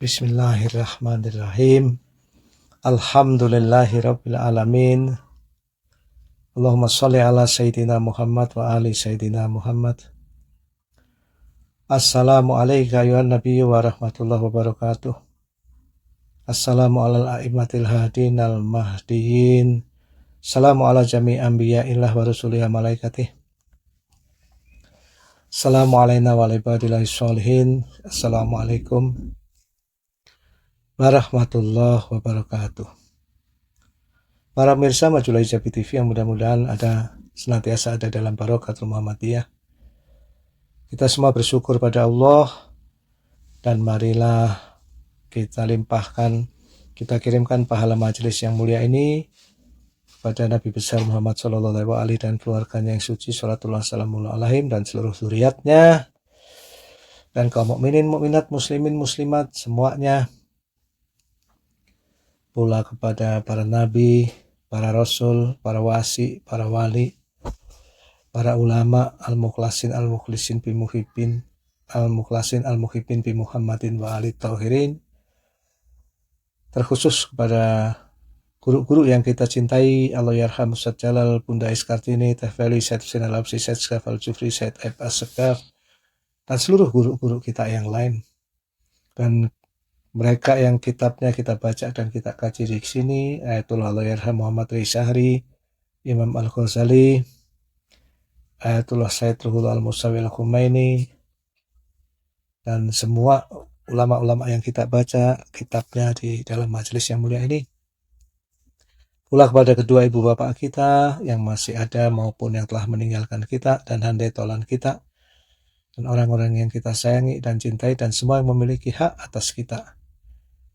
Bismillahirrahmanirrahim. Alhamdulillahirabbil alamin. Allahumma shalli ala sayyidina Muhammad wa ali sayyidina Muhammad. Assalamu alayka ayuhan nabiyyu wa rahmatullahi wabarakatuh. Assalamu alal a'immatil hadin al mahdiyin. Assalamu ala jami' anbiya'illah wa rusulih malaikatih. Assalamu alayna wa ala ibadillahi sholihin. Assalamualaikum warahmatullahi wabarakatuh. Para pemirsa Majulah Hijabi TV yang mudah-mudahan senantiasa ada dalam barakatul Muhammadiyah. Kita semua bersyukur pada Allah dan marilah kita kirimkan pahala majelis yang mulia ini kepada Nabi besar Muhammad sallallahu alaihi dan keluarganya yang suci, salatullah salamullah alaihim, dan seluruh zuriatnya dan kaum mukminin, mukminat, muslimin, muslimat semuanya, pula kepada para nabi, para rasul, para wasi, para wali, para ulama, al-mukhlasin al-mukhlisin bi muhibbin, al-mukhlasin al-muhibbin bi Muhammadin wa ali tauhirin. Terkhusus kepada guru-guru yang kita cintai, Allah yarham Ustaz Jalal, Bunda Iskartini, Tefeli, Syed Hussein Al-Absi, Syed Skaf Al-Jufri, Syed Aib As-Sekaf, dan seluruh guru-guru kita yang lain. Dan mereka yang kitabnya kita baca dan kita kaji di sini, Ayatullah Allah yarham Muhammad Rizahri, Imam Al-Ghazali, Ayatullah Sayyid Ruhul Al-Musawi Al-Khumaini, dan semua ulama-ulama yang kita baca kitabnya di dalam majelis yang mulia ini. Pula kepada kedua ibu bapak kita yang masih ada maupun yang telah meninggalkan kita, dan handai tolan kita, dan orang-orang yang kita sayangi dan cintai, dan semua yang memiliki hak atas kita.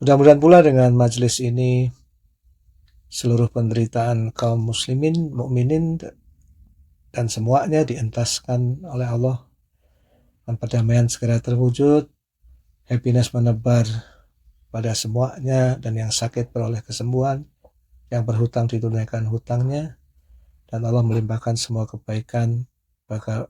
Mudah-mudahan pula dengan majelis ini seluruh penderitaan kaum muslimin, mukminin, dan semuanya dientaskan oleh Allah, dan perdamaian segera terwujud, happiness menebar pada semuanya, dan yang sakit beroleh kesembuhan, yang berhutang ditunaikan hutangnya, dan Allah melimpahkan semua kebaikan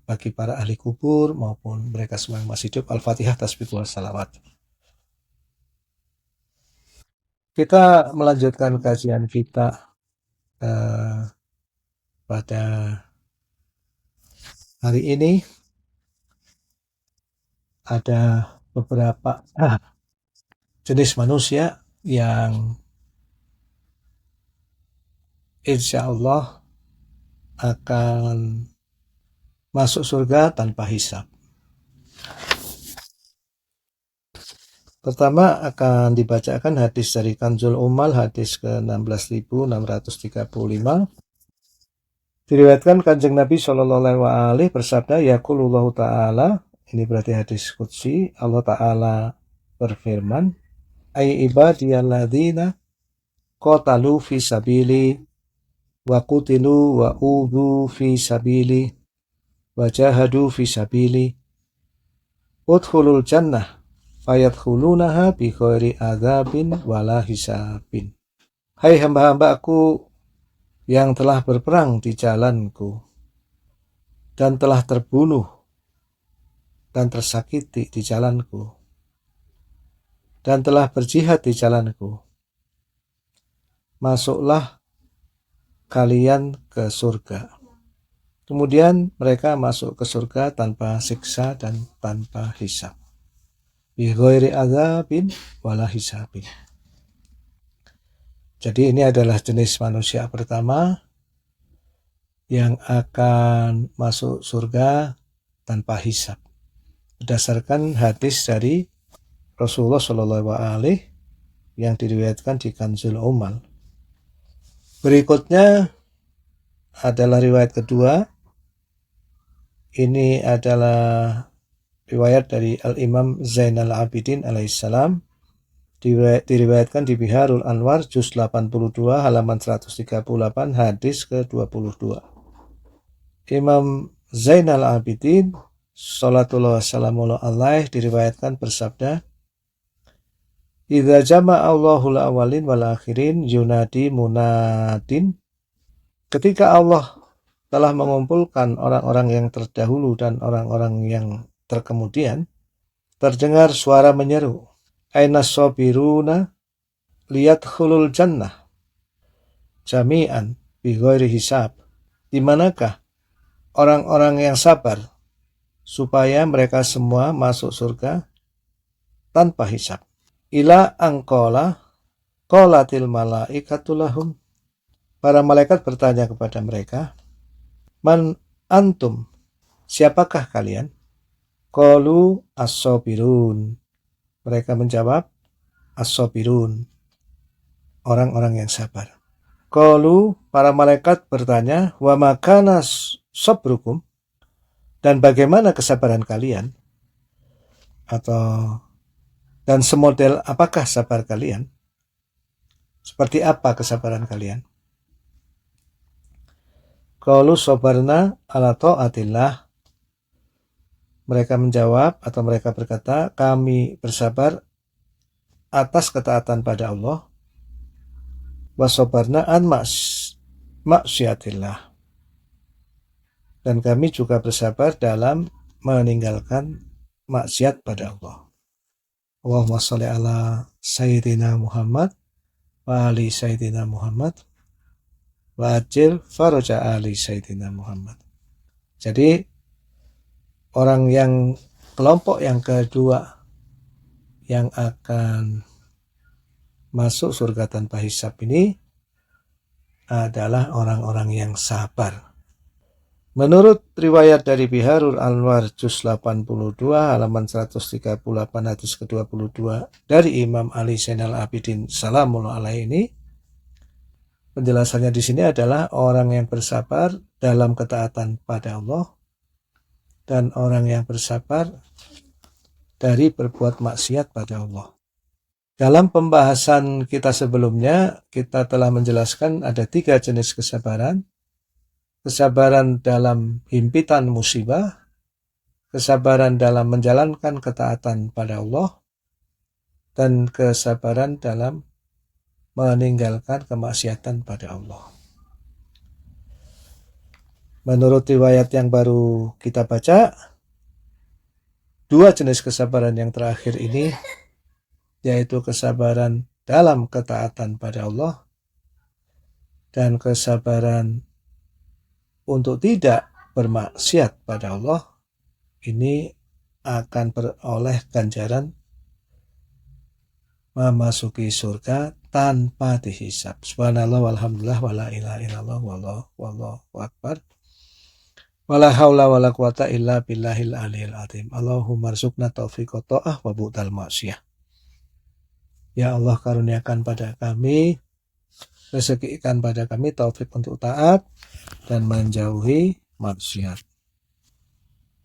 bagi para ahli kubur maupun mereka semua yang masih hidup. Al-Fatihah, tasbih wa salawat. Kita melanjutkan kajian kita pada hari ini. Ada beberapa jenis manusia yang insya Allah akan masuk surga tanpa hisab. Pertama akan dibacakan hadis dari Kanzul Ummal, hadis ke-16.635. Diriwayatkan Kanjeng Nabi SAW bersabda, yaqulullahu ta'ala, ini berarti hadis qudsi, Allah Ta'ala berfirman, ay ibadiyalladzina qatalu fi sabili wa qutilu wa udhu fi sabili wa jahadu fi sabili udkhulul jannah fayadkhulunaha bi ghairi adzabin wala hisabin. Hai hamba-hamba aku yang telah berperang di jalanku dan telah terbunuh dan tersakiti di jalanku dan telah berjihad di jalanku, masuklah kalian ke surga. Kemudian mereka masuk ke surga tanpa siksa dan tanpa hisab. Bi ghairi adzabin wala hisabin. Jadi ini adalah jenis manusia pertama yang akan masuk surga tanpa hisab, berdasarkan hadis dari Rasulullah SAW yang diriwayatkan di Kanzul Ummal. Berikutnya adalah riwayat kedua. Ini adalah riwayat dari Al-Imam Zainal Abidin alaihissalam, diriwayatkan di Biharul Anwar juz 82 halaman 138 hadis ke-22. Imam Zainal Abidin salatullah wassalamualaihi alaih diriwayatkan bersabda, idza jama'a Allahul awwalin wal akhirin yunadi munadin. Ketika Allah telah mengumpulkan orang-orang yang terdahulu dan orang-orang yang terkemudian, terdengar suara menyeru, Aina sabiruna liyadkhulul jannah jami'an bighairi hisab. Di manakah orang-orang yang sabar supaya mereka semua masuk surga tanpa hisab? Ila angkola qolatil malaikatu lahum. Para malaikat bertanya kepada mereka, man antum, siapakah kalian? Qalu as-sabirun. Mereka menjawab, as-sabirun, orang-orang yang sabar. Qalu, para malaikat bertanya, wa makana sabrukum, dan bagaimana kesabaran kalian? Dan semodel apakah sabar kalian? Seperti apa kesabaran kalian? Qalu sabarna ala ta'atillah. Mereka menjawab atau mereka berkata, kami bersabar atas ketaatan pada Allah. Wa sabarna an maksiatillah. Dan kami juga bersabar dalam meninggalkan maksiat pada Allah. Allahumma sholli ala Sayyidina Muhammad wa ali Sayyidina Muhammad wa ajil faraja ali Sayyidina Muhammad. Jadi kelompok yang kedua yang akan masuk surga tanpa hisab ini adalah orang-orang yang sabar. Menurut riwayat dari Biharul Anwar juz 82 halaman 138 hadis ke-22 dari Imam Ali Zainal Abidin salamullah alaihi ini, penjelasannya di sini adalah orang yang bersabar dalam ketaatan pada Allah dan orang yang bersabar dari berbuat maksiat pada Allah. Dalam pembahasan kita sebelumnya, kita telah menjelaskan ada 3 jenis kesabaran. Kesabaran dalam himpitan musibah, kesabaran dalam menjalankan ketaatan pada Allah, dan kesabaran dalam meninggalkan kemaksiatan pada Allah. Menurut riwayat yang baru kita baca, 2 jenis kesabaran yang terakhir ini, yaitu kesabaran dalam ketaatan pada Allah dan kesabaran untuk tidak bermaksiat pada Allah, ini akan beroleh ganjaran memasuki surga tanpa dihisab. Subhanallah walhamdulillah wala ilaha illallah wallahu akbar. Wala haula wala quwata illa billahil aliyil azim. Allahumma rzuqna taufiq ta'ah wa bu'dal maksiyah. Ya Allah, karuniakan pada kami, rezekikan pada kami taufik untuk taat dan menjauhi maksiat.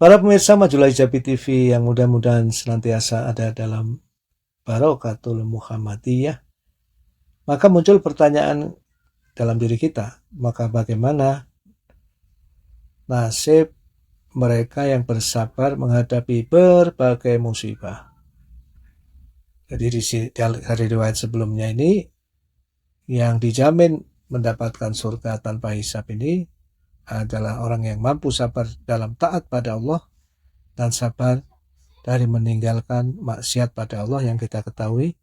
Para pemirsa Majulah Hijabi TV yang mudah-mudahan senantiasa ada dalam Barokatul Muhammadiyah, maka muncul pertanyaan dalam diri kita, maka bagaimana nasib mereka yang bersabar menghadapi berbagai musibah? Jadi dari riwayat sebelumnya ini, yang dijamin mendapatkan surga tanpa hisab ini adalah orang yang mampu sabar dalam taat pada Allah dan sabar dari meninggalkan maksiat pada Allah, yang kita ketahui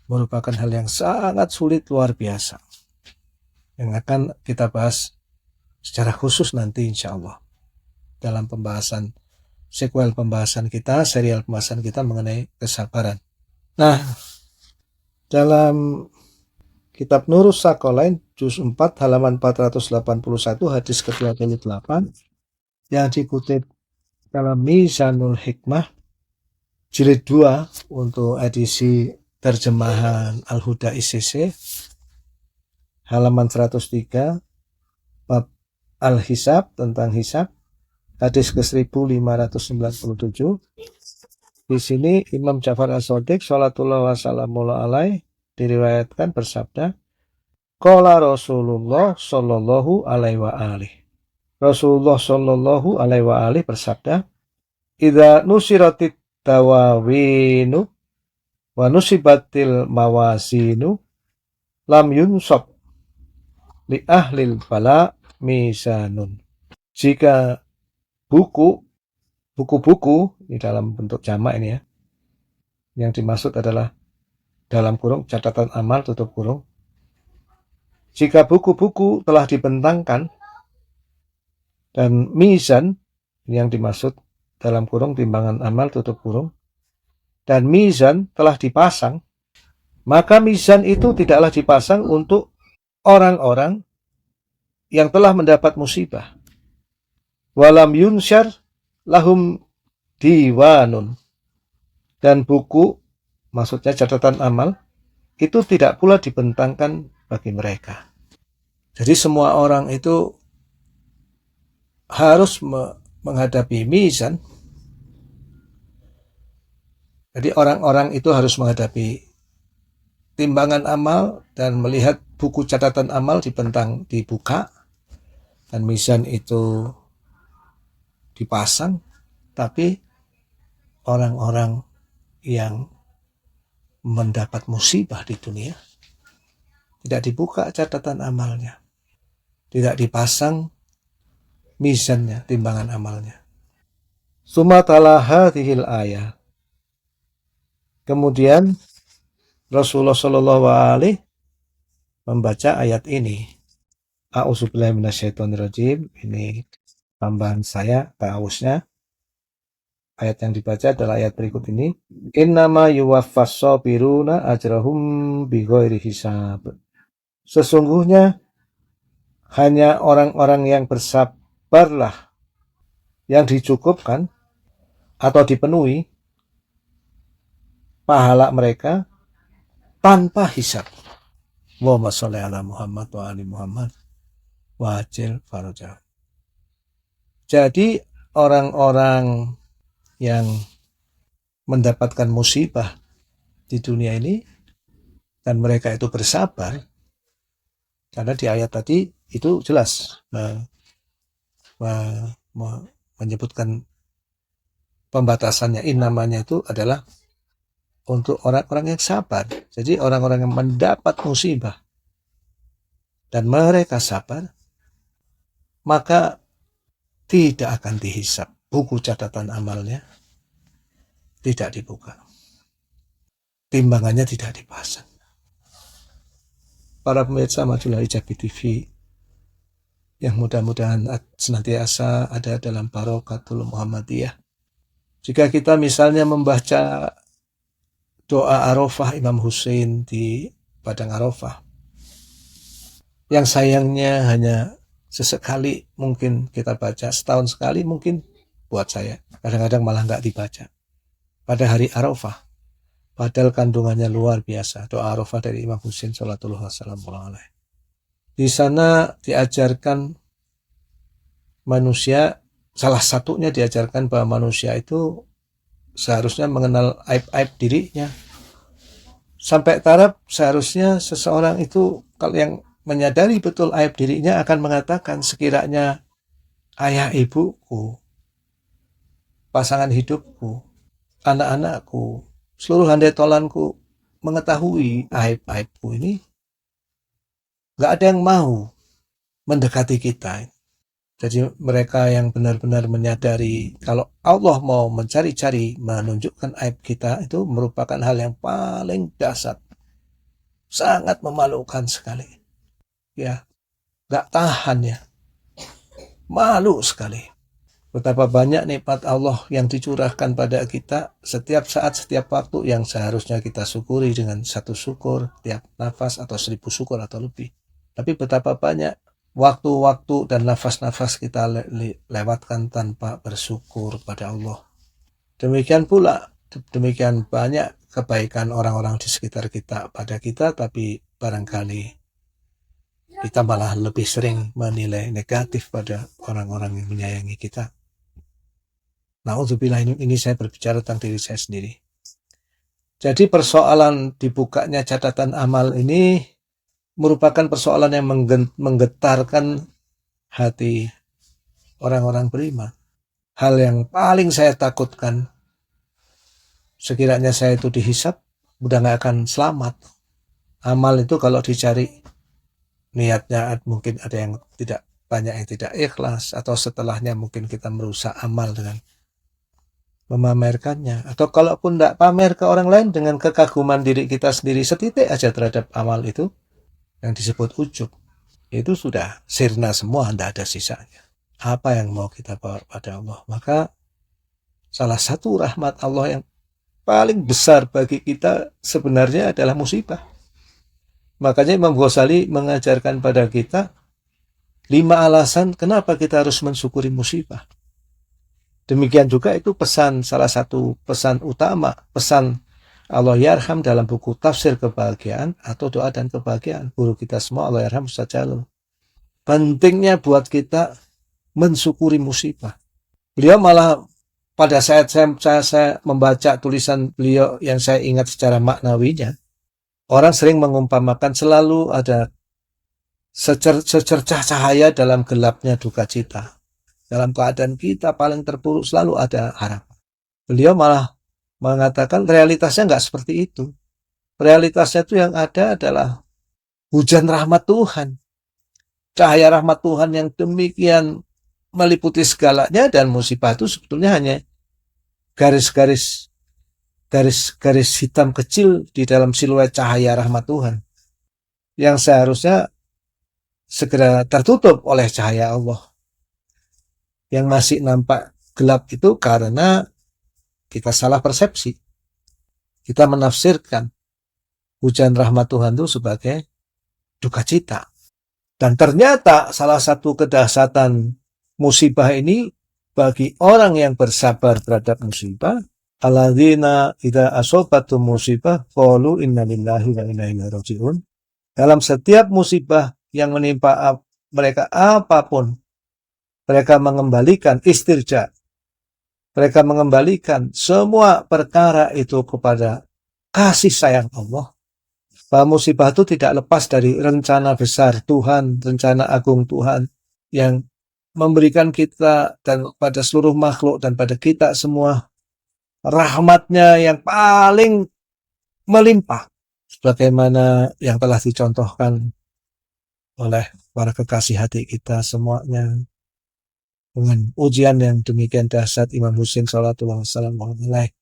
merupakan hal yang sangat sulit luar biasa, yang akan kita bahas secara khusus nanti insya Allah dalam serial pembahasan kita mengenai kesabaran. Nah, dalam Kitab Nurus Saqalain juz 4 halaman 481 hadis ke-28 yang dikutip dalam Mizanul Hikmah jilid 2 untuk edisi terjemahan Al-Huda ICC halaman 103 bab Al-Hisab, tentang hisab, hadis ke-1597. Di sini Imam Ja'far As-Shadiq sholatullah wassalamullah alaih diriwayatkan bersabda, qala Rasulullah sallallahu alaihi wa alihi. Rasulullah sallallahu alaihi wa alihi bersabda, idza nusiratit tawawinu wa nusibatil mawazinu lam yunsab li ahlil bala misanun. Jika buku-buku di dalam bentuk jamak ini ya, Yang dimaksud adalah dalam kurung catatan amal tutup kurung. Jika buku-buku telah dibentangkan dan mizan yang dimaksud dalam kurung timbangan amal tutup kurung dan mizan telah dipasang, maka mizan itu tidaklah dipasang untuk orang-orang yang telah mendapat musibah. Walam yunsyar lahum diwanun. Dan buku, maksudnya catatan amal, itu tidak pula dibentangkan bagi mereka. Jadi semua orang itu harus menghadapi mizan. Jadi orang-orang itu harus menghadapi timbangan amal dan melihat buku catatan amal dibuka dan mizan itu dipasang, tapi orang-orang yang mendapat musibah di dunia tidak dibuka catatan amalnya, tidak dipasang mizannya, timbangan amalnya. Sumatala hadhil ayat. Kemudian Rasulullah Shallallahu Alaihi membaca ayat ini. A'udzubillahi minasyaitonirrajim. Ini tambahan saya ta'awusnya. Ayat yang dibaca adalah ayat berikut ini. Innama yuwaffas sabiruna ajrahum bighairi hisab. Sesungguhnya hanya orang-orang yang bersabarlah yang dicukupkan atau dipenuhi pahala mereka tanpa hisab. Allahumma sholli ala Muhammad wa ali Muhammad wa ajil farajah. Jadi orang-orang yang mendapatkan musibah di dunia ini dan mereka itu bersabar, karena di ayat tadi itu jelas menyebutkan pembatasannya, namanya itu adalah untuk orang-orang yang sabar. Jadi orang-orang yang mendapat musibah dan mereka sabar, maka tidak akan dihisab. Buku catatan amalnya tidak dibuka. Timbangannya tidak dipasang. Para pemirsa Majulah Ijabi TV yang mudah-mudahan senantiasa ada dalam Barokatul Muhammadiyah. Jika kita misalnya membaca doa Arafah Imam Hussein di Padang Arafah, yang sayangnya hanya sesekali mungkin kita baca, setahun sekali mungkin buat saya, kadang-kadang malah nggak dibaca pada hari Arafah, padahal kandungannya luar biasa. Doa Arafah dari Imam Hussein sallallahu alaihi. Di sana diajarkan manusia, salah satunya diajarkan bahwa manusia itu seharusnya mengenal aib-aib dirinya. Sampai taraf seharusnya seseorang itu kalau yang menyadari betul aib dirinya akan mengatakan, sekiranya ayah ibuku, pasangan hidupku, anak-anakku, seluruh handai tolanku mengetahui aib-aibku ini, gak ada yang mau mendekati kita. Jadi mereka yang benar-benar menyadari kalau Allah mau mencari-cari menunjukkan aib kita, itu merupakan hal yang paling dasar, sangat memalukan sekali. Ya, gak tahan ya, malu sekali. Betapa banyak nikmat Allah yang dicurahkan pada kita setiap saat, setiap waktu, yang seharusnya kita syukuri dengan satu syukur tiap nafas atau 1000 syukur atau lebih. Tapi betapa banyak waktu-waktu dan nafas-nafas kita lewatkan tanpa bersyukur pada Allah. Demikian pula, demikian banyak kebaikan orang-orang di sekitar kita pada kita, tapi barangkali kita malah lebih sering menilai negatif pada orang-orang yang menyayangi kita. Na'udzubillah, ini saya berbicara tentang diri saya sendiri. Jadi persoalan dibukanya catatan amal ini merupakan persoalan yang menggetarkan hati orang-orang beriman. Hal yang paling saya takutkan, sekiranya saya itu dihisab, udah gak akan selamat. Amal itu kalau dicari, niatnya mungkin ada yang tidak, banyak yang tidak ikhlas, atau setelahnya mungkin kita merusak amal dengan memamerkannya. Atau kalaupun tidak pamer ke orang lain dengan kekaguman diri kita sendiri setitik aja terhadap amal itu, yang disebut ujub, itu sudah sirna semua, tidak ada sisanya. Apa yang mau kita bawa pada Allah? Maka salah satu rahmat Allah yang paling besar bagi kita sebenarnya adalah musibah. Makanya Imam Ghazali mengajarkan pada kita 5 alasan kenapa kita harus mensyukuri musibah. Demikian juga itu pesan, salah satu pesan utama, pesan Allah Yarham dalam buku Tafsir Kebahagiaan atau Doa dan Kebahagiaan. Guru kita semua Allah Yarham Ustaz Jalal. Pentingnya buat kita mensyukuri musibah. Beliau malah pada saat saya membaca tulisan beliau yang saya ingat secara maknawinya, orang sering mengumpamakan selalu ada secercah cahaya dalam gelapnya duka cita. Dalam keadaan kita paling terpuruk selalu ada harapan. Beliau malah mengatakan realitasnya nggak seperti itu. Realitasnya itu yang ada adalah hujan rahmat Tuhan. Cahaya rahmat Tuhan yang demikian meliputi segalanya, dan musibah itu sebetulnya hanya garis-garis hitam kecil di dalam siluet cahaya rahmat Tuhan yang seharusnya segera tertutup oleh cahaya Allah. Yang masih nampak gelap itu karena kita salah persepsi. Kita menafsirkan hujan rahmat Tuhan itu sebagai duka cita. Dan ternyata salah satu kedahsyatan musibah ini bagi orang yang bersabar terhadap musibah, alladzina idza asobatum musibah qalu inna lillahi wa inna ilaihi raji'un. Dalam setiap musibah yang menimpa mereka apapun, mereka mengembalikan istirja. Mereka mengembalikan semua perkara itu kepada kasih sayang Allah. Bahwa musibah itu tidak lepas dari rencana besar Tuhan, rencana agung Tuhan yang memberikan kita dan pada seluruh makhluk dan pada kita semua rahmatnya yang paling melimpah. Sebagaimana yang telah dicontohkan oleh para kekasih hati kita semuanya. Dengan ujian yang demikian dahsyat Imam Husain sallallahu alaihi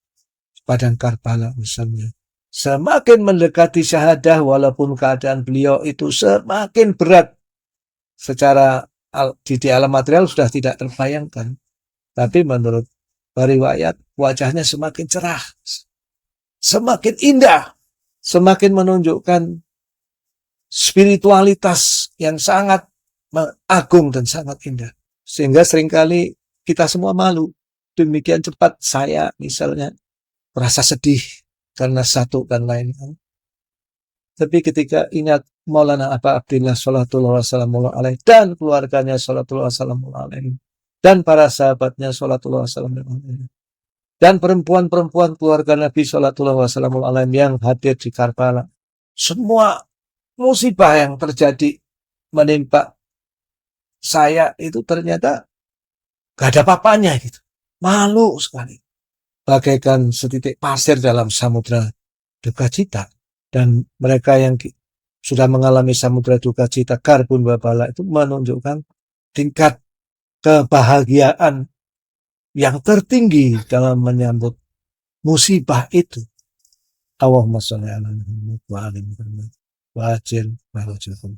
padang Karbala misalnya. Semakin mendekati syahadah walaupun keadaan beliau itu semakin berat. Secara di alam material sudah tidak terbayangkan. Tapi menurut riwayat wajahnya semakin cerah. Semakin indah. Semakin menunjukkan spiritualitas yang sangat agung dan sangat indah. Sehingga seringkali kita semua malu. Demikian cepat saya misalnya merasa sedih karena satu dan lain hal. Tapi ketika ingat Maulana Aba Abdillah sallallahu alaihi dan keluarganya sallallahu alaihi dan para sahabatnya sallallahu alaihi dan perempuan-perempuan keluarga Nabi sallallahu alaihi yang hadir di Karbala, semua musibah yang terjadi menimpa saya itu ternyata gak ada apa-apanya gitu. Malu sekali. Bagaikan setitik pasir dalam samudra duka cita. Dan mereka yang sudah mengalami samudra duka cita karbun babala itu menunjukkan tingkat kebahagiaan yang tertinggi dalam menyambut musibah itu. Allahumma sholli ala Muhammad wa ali Muhammad wa ajil mahajirun.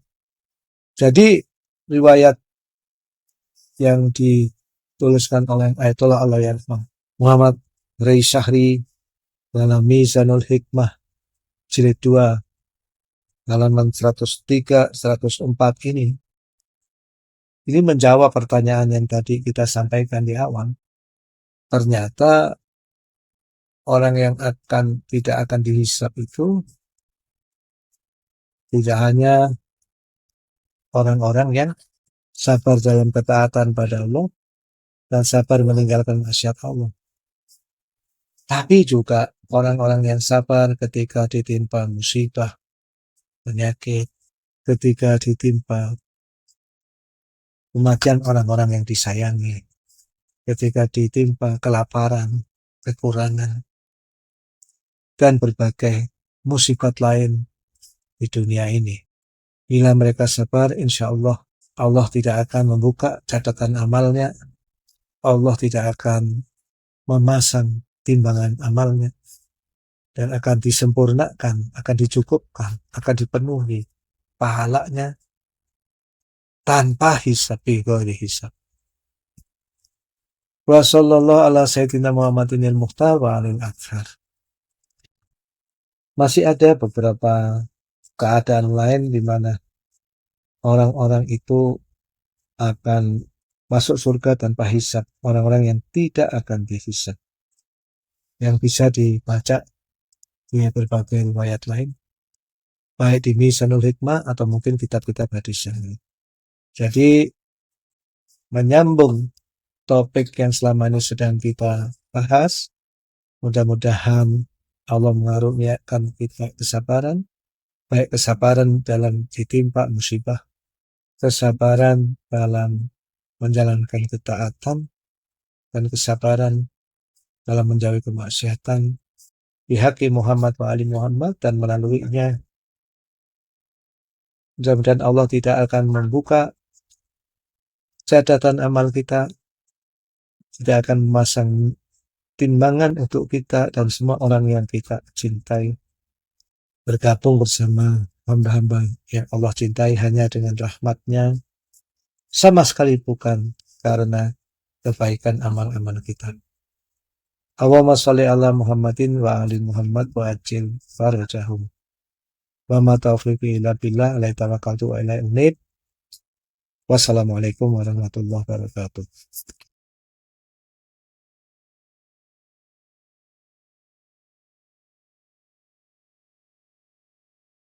Jadi riwayat yang dituliskan oleh Ayatollah Allahyarham Muhammad Rai Syahri dalam Mizanul Hikmah jilid 2 halaman 103-104 ini menjawab pertanyaan yang tadi kita sampaikan di awal. Ternyata orang yang tidak akan dihisab itu tidak hanya orang-orang yang sabar dalam ketaatan pada Allah dan sabar meninggalkan maksiat Allah. Tapi juga orang-orang yang sabar ketika ditimpa musibah, penyakit, ketika ditimpa kematian orang-orang yang disayangi, ketika ditimpa kelaparan, kekurangan, dan berbagai musibat lain di dunia ini. Bila mereka sabar, insya Allah tidak akan membuka catatan amalnya. Allah tidak akan memasang timbangan amalnya dan akan disempurnakan, akan dicukupkan, akan dipenuhi pahalanya tanpa hisab, bighairi hisab. Wa sallallahu ala sayyidina Muhammadin al-Mukhtar wa alil akhar. Masih ada beberapa keadaan lain di mana orang-orang itu akan masuk surga tanpa hisab, orang-orang yang tidak akan dihisab, yang bisa dibaca di berbagai riwayat lain, baik di Mizanul Hikmah atau mungkin kitab-kitab hadis yang lain. Jadi menyambung topik yang selama ini sedang kita bahas, mudah-mudahan Allah mengaruniakan kita kesabaran, baik kesabaran dalam ditimpa musibah, kesabaran dalam menjalankan ketaatan, dan kesabaran dalam menjauhi kemaksiatan bihaqi Muhammad wa ali Muhammad, dan melaluinya mudah-mudahan Allah tidak akan membuka catatan amal kita, tidak akan memasang timbangan untuk kita dan semua orang yang kita cintai bergabung bersama hamba-hamba yang Allah cintai hanya dengan rahmatnya, sama sekali bukan karena kebaikan amal-amal kita. Allahumma sholli ala Muhammadin wa ali Muhammad wa ajil farajahum. Wa ma taufiqi illa billah, alaihi tawakkaltu wa ilaihi unib. Wassalamualaikum warahmatullahi wabarakatuh.